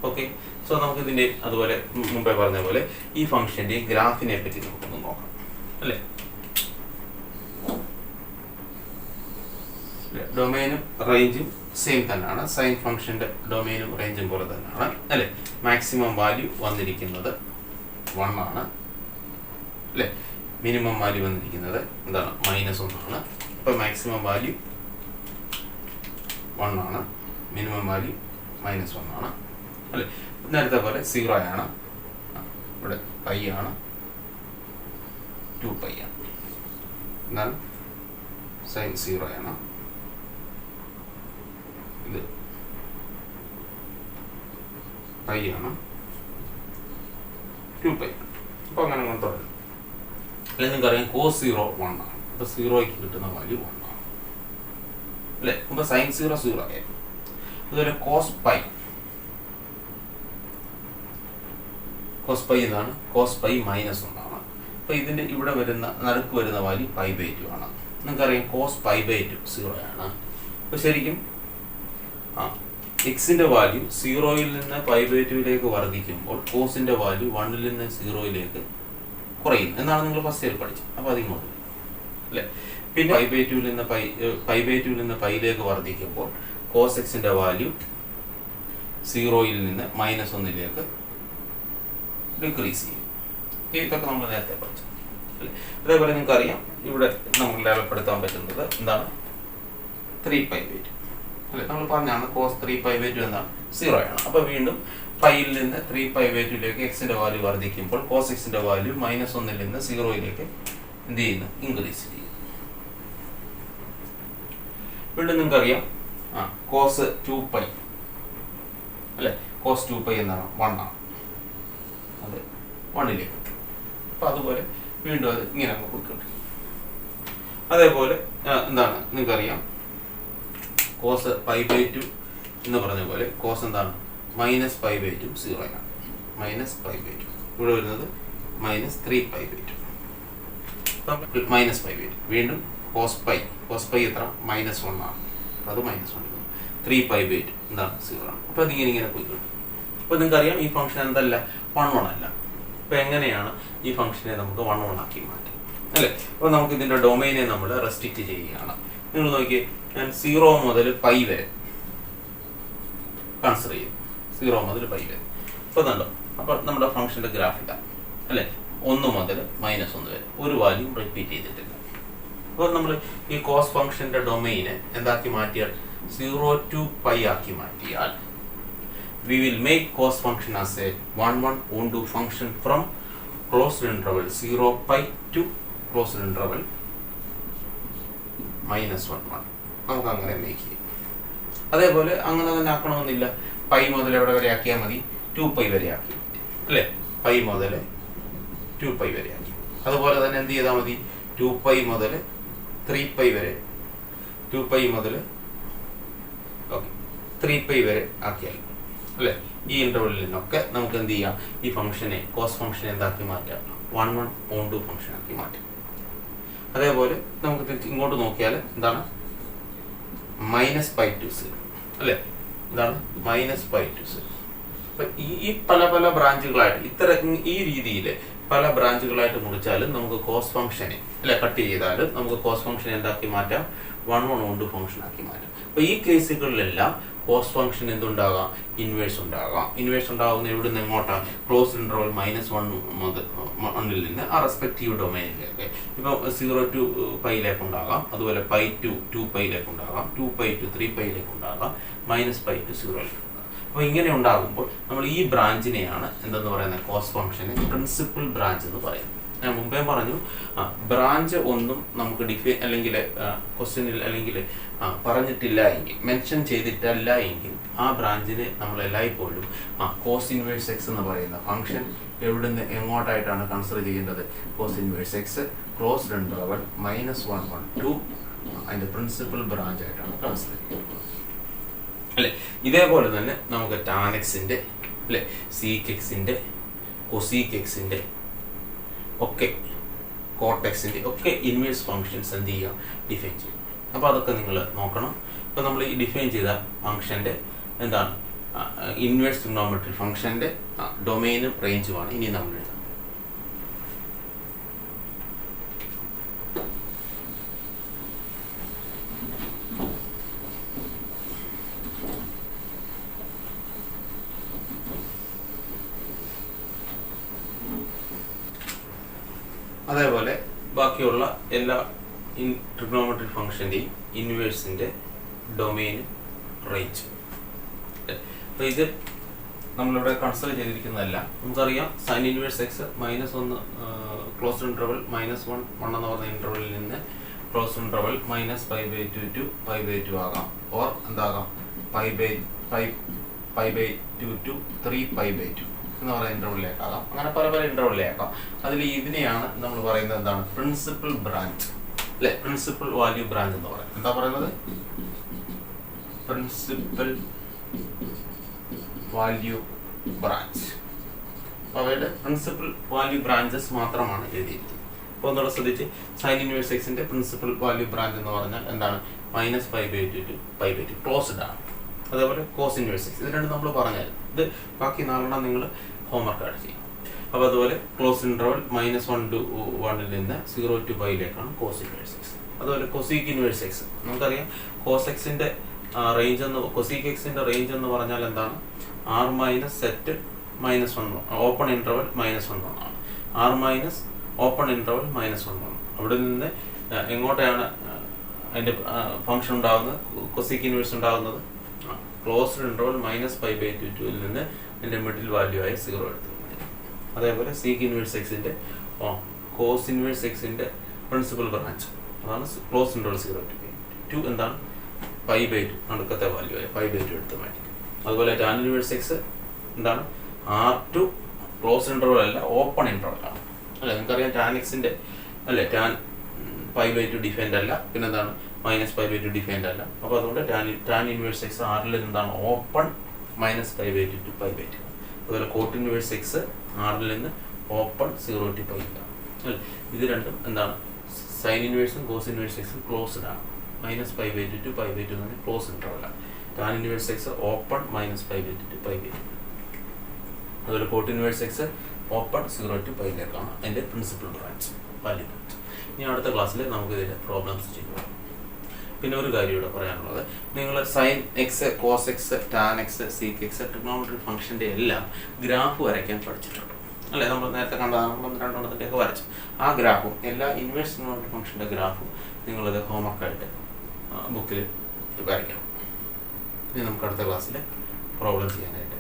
ഓക്കെ, സോ നമുക്ക് ഇതിന്റെ അതുപോലെ മുമ്പേ പറഞ്ഞ പോലെ ഈ ഫംഗ്ഷന്റെ ഗ്രാഫിനെ പറ്റി നമുക്കൊന്ന് നോക്കാം അല്ലേ. ഡൊമൈനും റേഞ്ചും സെയിം തന്നെയാണ്. സൈൻ ഫംഗ്ഷന്റെ ഡൊമൈനും റേഞ്ചും പോലെ തന്നെയാണ് അല്ലെ. മാക്സിമം വാല്യൂ വന്നിരിക്കുന്നത് 1 ആണ് അല്ലെ. മിനിമം വാല്യൂ വന്നിരിക്കുന്നത് എന്താണ്? -1 ആണ്. ഇപ്പൊ മാക്സിമം വാല്യൂ 1 ആണ്, മിനിമം വാല്യൂ -1 ആണ് അല്ലെ. നേരത്തെ പോലെ 0 ആണ്, ഇവിടെ π ആണ്, 2π ആണ്. എന്നാൽ സൈൻ 0 ആണ്, ഇത് π ആണ്, 2π. അപ്പൊ അങ്ങനെ കൊണ്ട് തുടങ്ങും. അല്ലെങ്കിൽ നിങ്ങൾക്കറിയാം cos 0 1 ആണ്. അപ്പൊ 0ക്ക് കിട്ടുന്ന വാല്യൂ 1 ആണ് അല്ലെ. അപ്പൊ sin 0 0 ആയിരുന്നു. അതുപോലെ cos π എന്താണ്? cos π -1 ആണ്. അപ്പൊ ഇതിന്റെ ഇവിടെ വരുന്ന നടുക്ക് വരുന്ന വാല്യൂ π/2 ആണ്. നിങ്ങൾക്കറിയാം cos π/2 0 ആണ്. അപ്പൊ ശരിക്കും എക്സിന്റെ വാല്യൂ 0യിൽ നിന്ന് π/2ലേക്ക് വർദ്ധിക്കുമ്പോൾ കോസിന്റെ വാല്യൂ 1ൽ നിന്ന് 0യിലേക്ക് കുറയും എന്നാണ് നിങ്ങൾ ഫസ്റ്റ് ഇയർ പഠിച്ചത്. അപ്പൊ അതിങ്ങോട്ട് അല്ലെ. പിന്നെ π/2ൽ നിന്ന് πയിലേക്ക് വർദ്ധിക്കുമ്പോൾ കോസ് എക്സിന്റെ വാല്യൂ 0യിൽ നിന്ന് -1ലേക്ക് ഡിക്രീസ് ചെയ്യും. ഇതൊക്കെ നമ്മൾ നേരത്തെ പഠിച്ചു അല്ലെ. അതേപോലെ നിങ്ങൾക്ക് അറിയാം ഇവിടെ നമുക്ക് ലേവൽപ്പെടുത്താൻ പറ്റുന്നത് എന്താണ്? 3π/2 അല്ലെ. നമ്മൾ പറഞ്ഞാണ് cos 3π/2 എന്താണ്? 0 ആണ്. അപ്പൊ വീണ്ടും പൈയിൽ നിന്ന് 3π/2ലേക്ക് എക്സിന്റെ വാല്യൂ വർദ്ധിക്കുമ്പോൾ കോസ് എക്സിന്റെ വാല്യൂ -1ൽ നിന്ന് 0യിലേക്ക് എന്ത് ചെയ്യുന്നു? ഇൻക്രീസ് ചെയ്യും. വീണ്ടും നിങ്ങൾക്ക് അറിയാം കോസ് 2π അല്ലെ. കോസ് 2π എന്താണ്? 1 ആണ്. അത് 1ലേക്ക് എത്തും. അപ്പൊ അതുപോലെ വീണ്ടും അത് ഇങ്ങനെ പോയിക്കൊണ്ടിരിക്കും. അതേപോലെ എന്താണ്? നിങ്ങൾക്കറിയാം കോസ് π/2 എന്ന് പറഞ്ഞ പോലെ കോസ് എന്താണ്? -π/2 0 ആണ്. -π/2 ഇവിടെ വരുന്നത് -3π/2 -π/2. വീണ്ടും cos π എത്ര? -1 ആണ്. അത് -1 3π/2 എന്താണ്? 0 ആണ്. അപ്പൊ അതിങ്ങനെ പോയിട്ടുണ്ട്. അപ്പൊ നിങ്ങൾക്കറിയാം ഈ ഫംഗ്ഷൻ എന്തല്ല? 1 അല്ല. അപ്പൊ എങ്ങനെയാണ് ഈ ഫംഗ്ഷനെ നമുക്ക് 1 ആക്കി മാറ്റാം അല്ലെ. അപ്പൊ നമുക്ക് ഇതിന്റെ ഡൊമൈനെ നമ്മൾ റെസ്ട്രിക്റ്റ് ചെയ്യുകയാണ്. നിങ്ങൾ നോക്കിയേ, ഞാൻ 0 മുതൽ π വരെ കൺസിഡർ ചെയ്യും. 0 മുതൽ π വരെ. അപ്പൊ കണ്ടോ, അപ്പൊ നമ്മുടെ ഫംഗ്ഷന്റെ ഗ്രാഫ് ഇതാണ് അല്ലെ. 1 മുതൽ -1 വരെ ഒരു വാല്യൂ റിപ്പീറ്റ് ചെയ്തിട്ടില്ല. അപ്പോൾ നമ്മൾ ഈ കോസ് ഫംഗ്ഷന്റെ ഡൊമൈനെ എന്താക്കി മാറ്റിയാൽ 0 to π ആക്കി മാറ്റിയാൽ we will make cos function as a 1 onto function from closed interval 0π to closed interval -1 നമുക്ക് അങ്ങനെ മേക്ക് ചെയ്യാം. അതേപോലെ അങ്ങനെ തന്നെ ആക്കണമെന്നില്ല. π മുതൽ എവിടെ വരെ ആക്കിയാൽ മതി? 2π വരെ ആക്കി അല്ലേ. π മുതൽ 2π വരെ ആക്കി. അതുപോലെ തന്നെ എന്ത് ചെയ്താൽ മതി? 2π മുതൽ 3π വരെ, 2π മുതൽ 3π വരെ ആക്കിയാൽ അല്ലെ. ഈ ഇന്റർവെല്ലിൽ നിന്നൊക്കെ നമുക്ക് എന്ത് ചെയ്യാം? ഈ ഫംഗ്ഷനെ, കോസ് ഫംഗ്ഷനെ എന്താക്കി മാറ്റാം? 1 ഓൺ ടു ഫംഗ്ഷൻ ആക്കി മാറ്റാം. അതേപോലെ നമുക്ക് തിരിച്ച് ഇങ്ങോട്ട് നോക്കിയാൽ എന്താണ്? -π to 0 അല്ലെ. എന്താണ്? -π to 0. അപ്പൊ ഈ പല പല ബ്രാഞ്ചുകളായിട്ട് ഈ രീതിയിൽ പല ബ്രാഞ്ചുകളായിട്ട് മുറിച്ചാലും നമുക്ക് കോസ് ഫംഗ്ഷനെ അല്ലെ കട്ട് ചെയ്താലും നമുക്ക് കോസ് ഫംഗ്ഷനെ എന്താക്കി മാറ്റാം? 1 ഓൺ ടു ഫംഗ്ഷൻ ആക്കി മാറ്റാം. അപ്പൊ ഈ കേസുകളിലെല്ലാം കോസ് ഫംഗ്ഷൻ എന്തുണ്ടാകാം? ഇൻവേഴ്സ് ഉണ്ടാകാം. ഇൻവേഴ്സ് ഉണ്ടാകുന്ന എവിടുന്ന് എങ്ങോട്ടാണ്? ക്ലോസ്ഡ് ഇന്റർവൽ -1 മുതൽ 1ൽ നിന്ന് ആ റെസ്പെക്റ്റീവ് ഡൊമൈനിലേക്ക്. ഇപ്പൊ 0 to πയിലേക്ക് ഉണ്ടാകാം, അതുപോലെ π to 2πയിലേക്ക് ഉണ്ടാകാം, 2π to 3πയിലേക്ക് ഉണ്ടാകാം, -π to 0യിലേക്ക് ഉണ്ടാകാം. അപ്പൊ ഇങ്ങനെ ഉണ്ടാകുമ്പോൾ നമ്മൾ ഈ ബ്രാഞ്ചിനെയാണ് എന്തെന്ന് പറയുന്നത്? കോസ് ഫംഗ്ഷന് പ്രിൻസിപ്പൽ ബ്രാഞ്ച് എന്ന് പറയുന്നത് ഞാൻ മുമ്പേ പറഞ്ഞു ബ്രാഞ്ച് ഒന്നും നമുക്ക് അല്ലെങ്കിൽ ക്വസ്റ്റ്യനിൽ അല്ലെങ്കിൽ പറഞ്ഞിട്ടില്ല എങ്കിൽ, മെൻഷൻ ചെയ്തിട്ടല്ല എങ്കിൽ ആ ബ്രാഞ്ചിന് നമ്മൾ എല്ലായ്പ്പോഴും കോസ് ഇൻവേഴ്സ് എക്സ് എന്ന് പറയുന്ന ഫംഗ്ഷൻ എവിടുന്ന് എങ്ങോട്ടായിട്ടാണ് കൺസിഡർ ചെയ്യേണ്ടത്? Cos inverse x closed interval -1 1 2 അതിന്റെ പ്രിൻസിപ്പൽ ബ്രാഞ്ച് ആയിട്ടാണ് കൺസിഡർ ചെയ്യുന്നത് അല്ലെ. ഇതേപോലെ തന്നെ നമുക്ക് ടാൻ എക്സിന്റെ അല്ലെ, സീക്ക് എക്സിന്റെ, കൊസീക്ക് എക്സിന്റെ ഒക്കെ, കോട്ടെക്സിന്റെ ഒക്കെ ഇൻവേഴ്സ് ഫംഗ്ഷൻസ് എന്ത് ചെയ്യാം? ഡിഫൈൻ ചെയ്യും. അപ്പോൾ അതൊക്കെ നിങ്ങൾ നോക്കണം. ഇപ്പോൾ നമ്മൾ ഈ ഡിഫൈൻ ചെയ്ത ഫംഗ്ഷന്റെ എന്താണ് ഇൻവേഴ്സ് ട്രിഗണോമെട്രി ഫംഗ്ഷന്റെ ഡൊമെയിനും റേഞ്ചുമാണ് ഇനി നമ്മൾ എഴുതാം. അതേപോലെ ബാക്കിയുള്ള എല്ലാ ട്രിഗണോമെട്രി ഫംഗ്ഷന്റെയും ഇൻവേഴ്സിന്റെ ഡൊമെയിനും റേഞ്ചും. അപ്പോൾ ഇത് നമ്മളിവിടെ കൺസിഡർ ചെയ്തിരിക്കുന്നതല്ല. നമുക്കറിയാം sine inverse X -1 closed interval -1 1 എന്ന് പറഞ്ഞ ഇന്റർവെലിൽ നിന്ന് ക്ലോസ്ഡ് ഇന്റർവൽ -π/2 to π/2 ആകാം, ഓർ എന്താകാം π/2 to 3π/2 എന്ന് പറയുന്ന ഇന്റർവെലിലേക്കാകാം. അങ്ങനെ പല പല ഇന്റർവെലിലേക്കാം. അതിൽ ഇതിനെയാണ് നമ്മൾ പറയുന്നത് എന്താണ്? പ്രിൻസിപ്പൽ ബ്രാഞ്ച് അല്ലെ, പ്രിൻസിപ്പൽ വാല്യൂ ബ്രാഞ്ച് എന്ന് പറയുന്നത്. എന്താ പറയുന്നത്? Principal value branch. അവയുടെ പ്രിൻസിപ്പൽ വാല്യൂ ബ്രാഞ്ചസ് മാത്രമാണ് എഴുതിയിരിക്കുന്നത്. അപ്പോൾ ഒന്നുകൂടെ ശ്രദ്ധിച്ച്, സൈൻ ഇൻവേഴ്സ് എക്സിന്റെ പ്രിൻസിപ്പൽ വാല്യൂ ബ്രാഞ്ച് എന്ന് പറഞ്ഞാൽ എന്താണ്? -π/2 to π/2 ക്ലോസ്ഡ് ആണ്. അതേപോലെ കോസ് ഇൻവേഴ്സ് എക്സ്, ഇത് രണ്ടും നമ്മൾ പറഞ്ഞാൽ ഇത് ബാക്കി 4 നിങ്ങൾ ഹോംവർക്ക് ആയിട്ട് ചെയ്യും. അപ്പോൾ അതുപോലെ ക്ലോസ് ഇന്റർവൽ -1 to 1 നിന്ന് 0 to π കോസ് ഇൻവേഴ്സ് എക്സ്. അതുപോലെ കൊസീക്ക് ഇൻവേഴ്സ് എക്സ് നമുക്കറിയാം. കോസ് എക്സിന്റെ റേഞ്ച് എന്ന്, കൊസീക്ക് എക്സിന്റെ റേഞ്ച് എന്ന് പറഞ്ഞാൽ എന്താണ്? r - സെറ്റ് -1 ഓപ്പൺ ഇന്റർവൽ -1 ആണ്. r - ഓപ്പൺ ഇന്റർവൽ -1 ആണ്. അവിടെ നിന്ന് എങ്ങോട്ടാണ് അതിന്റെ ഫംഗ്ഷൻ ഉണ്ടാകുന്നത്? കൊസീക്ക് ഇൻവേഴ്സ് ഉണ്ടാകുന്നത് ക്ലോസ്ഡ് ഇന്റർവൽ -π/2 ൽ നിന്ന് അതിന്റെ മിഡിൽ വാല്യൂ ആയ 0 എടുത്തു. അതേപോലെ സീക്ക് ഇൻവേഴ്സ് എക്സിന്റെ കോസ് ഇൻവേഴ്സ് എക്സിന്റെ പ്രിൻസിപ്പൽ ബ്രാഞ്ച് അതാണ് ക്ലോസ് ഇന്റർവൽ 0 to π/2 എന്താണ്? π/2 അടുക്കത്തെ വാല്യൂ ആയ π/2 എടുത്ത് മാറ്റി. അതുപോലെ ടാൻ ഇൻവേഴ്സ് എക്സ് എന്താണ്? r2 ക്ലോസ് ഇന്റർവൽ അല്ല, ഓപ്പൺ ഇന്റർവൽ ആണ് അല്ലെ. നിങ്ങൾക്കറിയാം ടാൻ എക്സിന്റെ അല്ലെ, ടാൻ π/2 ഡിഫൈൻഡ് അല്ല, പിന്നെ എന്താണ്? -π/2 ഡിഫൈൻഡ് അല്ല. അപ്പോൾ അതുകൊണ്ട് ടാൻ ഇൻവേഴ്സ് എക്സ് ആറിൽ എന്താണ്? Open -π/2 to π/2. അതുപോലെ കോട്ട് ഇൻവേഴ്സ് എക്സ് ആറിൽ നിന്ന് ഓപ്പൺ 0 to π അല്ലേ. ഇത് രണ്ടും എന്താണ്? സൈൻ ഇൻവേഴ്സും കോസ് ഇൻവേഴ്സ് എക്സും ക്ലോസ്ഡ് ആണ്. -π/2 to π/2 എന്ന് പറഞ്ഞാൽ ക്ലോസ് ഇന്റർവൽ ആണ്. Tan inverse X open -π/2 to π/2. അതുപോലെ cot inverse X open 0 to π അതിന്റെ പ്രിൻസിപ്പൽ ബ്രാഞ്ച് വാല്യൂ ബ്രാഞ്ച്. ഇനി അടുത്ത ക്ലാസ്സിൽ നമുക്ക് ഇതിന്റെ പ്രോബ്ലംസ് ചെയ്യാം. പിന്നെ ഒരു കാര്യം ഇവിടെ പറയാനുള്ളത്, നിങ്ങൾ sine x, cos x, tan x, sec x trigonometry ഫംഗ്ഷന്റെ എല്ലാം ഗ്രാഫ് വരയ്ക്കാൻ പഠിച്ചിട്ടുണ്ട് അല്ലെ. നമ്മൾ നേരത്തെ കണ്ടതാണ്, 2 ഒക്കെ വരച്ചു. ആ ഗ്രാഫും എല്ലാ ഇൻവേഴ്സ് ട്രിഗണോമെട്രി ഫംഗ്ഷന്റെ ഗ്രാഫും നിങ്ങളത് ഹോംവർക്കായിട്ട് ബുക്കിൽ വരയ്ക്കണം. ഇനി നമുക്ക് അടുത്ത ക്ലാസ്സിൽ പ്രോബ്ലം ചെയ്യാനായിട്ട്